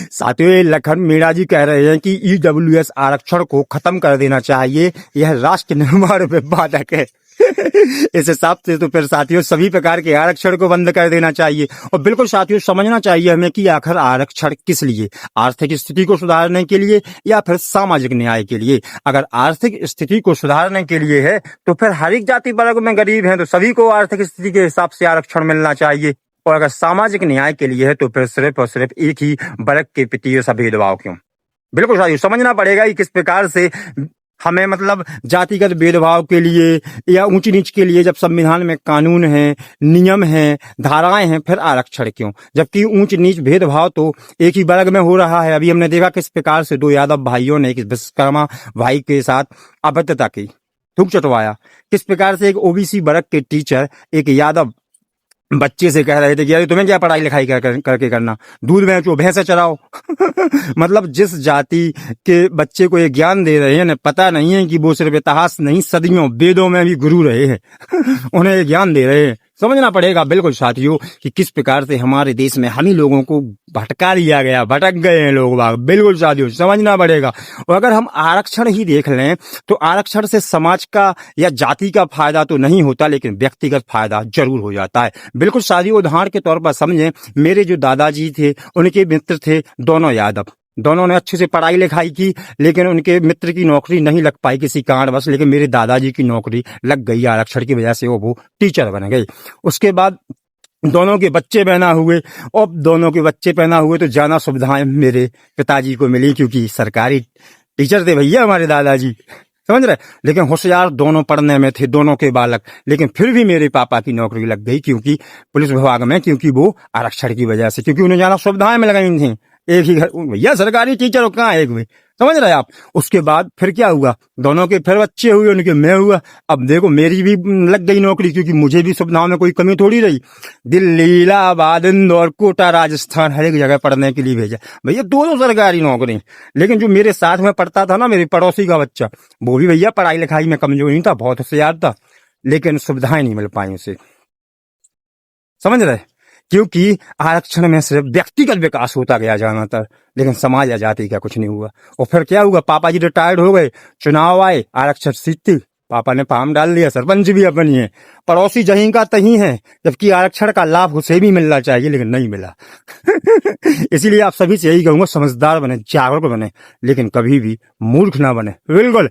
साथियों, ये लखन मीणा जी कह रहे हैं कि ईडब्ल्यूएस आरक्षण को खत्म कर देना चाहिए, यह राष्ट्र निर्माण में बाधक है। इस हिसाब से तो फिर साथियों सभी प्रकार के आरक्षण को बंद कर देना चाहिए। और बिल्कुल साथियों समझना चाहिए हमें कि आखिर आरक्षण किस लिए, आर्थिक स्थिति को सुधारने के लिए या फिर सामाजिक न्याय के लिए। अगर आर्थिक स्थिति को सुधारने के लिए है तो फिर हर एक जाति वर्ग में गरीब है तो सभी को आर्थिक स्थिति के हिसाब से आरक्षण मिलना चाहिए। और अगर सामाजिक न्याय के लिए है तो फिर सिर्फ और सिर्फ एक ही वर्ग के प्रति ये सब भेदभाव क्यों। बिल्कुल साथियों समझना पड़ेगा कि किस प्रकार से हमें मतलब जातिगत भेदभाव के लिए या ऊंच नीच के लिए जब संविधान में कानून है, नियम है, धाराएं हैं, फिर आरक्षण क्यों, जबकि ऊंच नीच भेदभाव तो एक ही वर्ग में हो रहा है। अभी हमने देखा किस प्रकार से दो यादव भाइयों ने एक विश्वकर्मा भाई के साथ अभद्रता की, थूक चटवाया। किस प्रकार से एक ओबीसी वर्ग के टीचर एक यादव बच्चे से कह रहे थे कि यार तुम्हें क्या पढ़ाई लिखाई करके करना, दूध बेचो, भैंसे चराओ। मतलब जिस जाति के बच्चे को ये ज्ञान दे रहे हैं ना, पता नहीं है कि वो सिर्फ इतिहास नहीं सदियों वेदों में भी गुरु रहे हैं। उन्हें ये ज्ञान दे रहे हैं। समझना पड़ेगा बिल्कुल साथियों कि किस प्रकार से हमारे देश में हम ही लोगों को भटका लिया गया, भटक गए हैं लोग बाग। बिल्कुल साथियों समझना पड़ेगा। और अगर हम आरक्षण ही देख लें तो आरक्षण से समाज का या जाति का फायदा तो नहीं होता, लेकिन व्यक्तिगत फायदा जरूर हो जाता है। बिल्कुल साथियों उदाहरण के तौर पर समझें, मेरे जो दादाजी थे उनके मित्र थे दोनों यादव। दोनों ने अच्छे से पढ़ाई लिखाई की, लेकिन उनके मित्र की नौकरी नहीं लग पाई किसी कारणवश, लेकिन मेरे दादाजी की नौकरी लग गई आरक्षण की वजह से, वो टीचर बन गए। उसके बाद दोनों के बच्चे पैदा हुए और दोनों के बच्चे पैदा हुए तो ज्यादा सुविधाएं मेरे पिताजी को मिली, क्योंकि सरकारी टीचर थे भैया हमारे दादाजी, समझ रहे। लेकिन होशियार दोनों पढ़ने में थे, दोनों के बालक, लेकिन फिर भी मेरे पापा की नौकरी लग गई क्योंकि पुलिस विभाग में, क्योंकि वो आरक्षण की वजह से, क्योंकि उन्हें ज्यादा सुविधाएं मिल गई थी। एक ही घर भैया सरकारी टीचर हो, कहाँ एक में, समझ रहे आप। उसके बाद फिर क्या हुआ, दोनों के फिर बच्चे हुए, उनके मैं हुआ। अब देखो मेरी भी लग गई नौकरी, क्योंकि मुझे भी सुविधाओं में कोई कमी थोड़ी रही। दिल्ली, इलाहाबाद, इंदौर, कोटा, राजस्थान, हर एक जगह पढ़ने के लिए भेजा भैया, दोनों सरकारी नौकरी। लेकिन जो मेरे साथ में पढ़ता था ना, मेरे पड़ोसी का बच्चा, वो भी भैया पढ़ाई लिखाई में कमजोर नहीं था, बहुत होशियार था, लेकिन सुविधाएं नहीं मिल पाई उसे, समझ रहे। क्योंकि आरक्षण में सिर्फ व्यक्तिगत विकास होता गया ज्यादातर, लेकिन समाज या जाति का कुछ नहीं हुआ। और फिर क्या हुआ, पापा जी रिटायर्ड हो गए, चुनाव आए, आरक्षण सीट थी, पापा ने फॉर्म डाल दिया, सरपंच भी अपनी है, पड़ोसी जहीं का तहीं है, जबकि आरक्षण का लाभ उसे भी मिलना चाहिए लेकिन नहीं मिला। इसीलिए आप सभी से यही कहूंगा, समझदार बने, जागरूक बने, लेकिन कभी भी मूर्ख ना बने। बिल्कुल।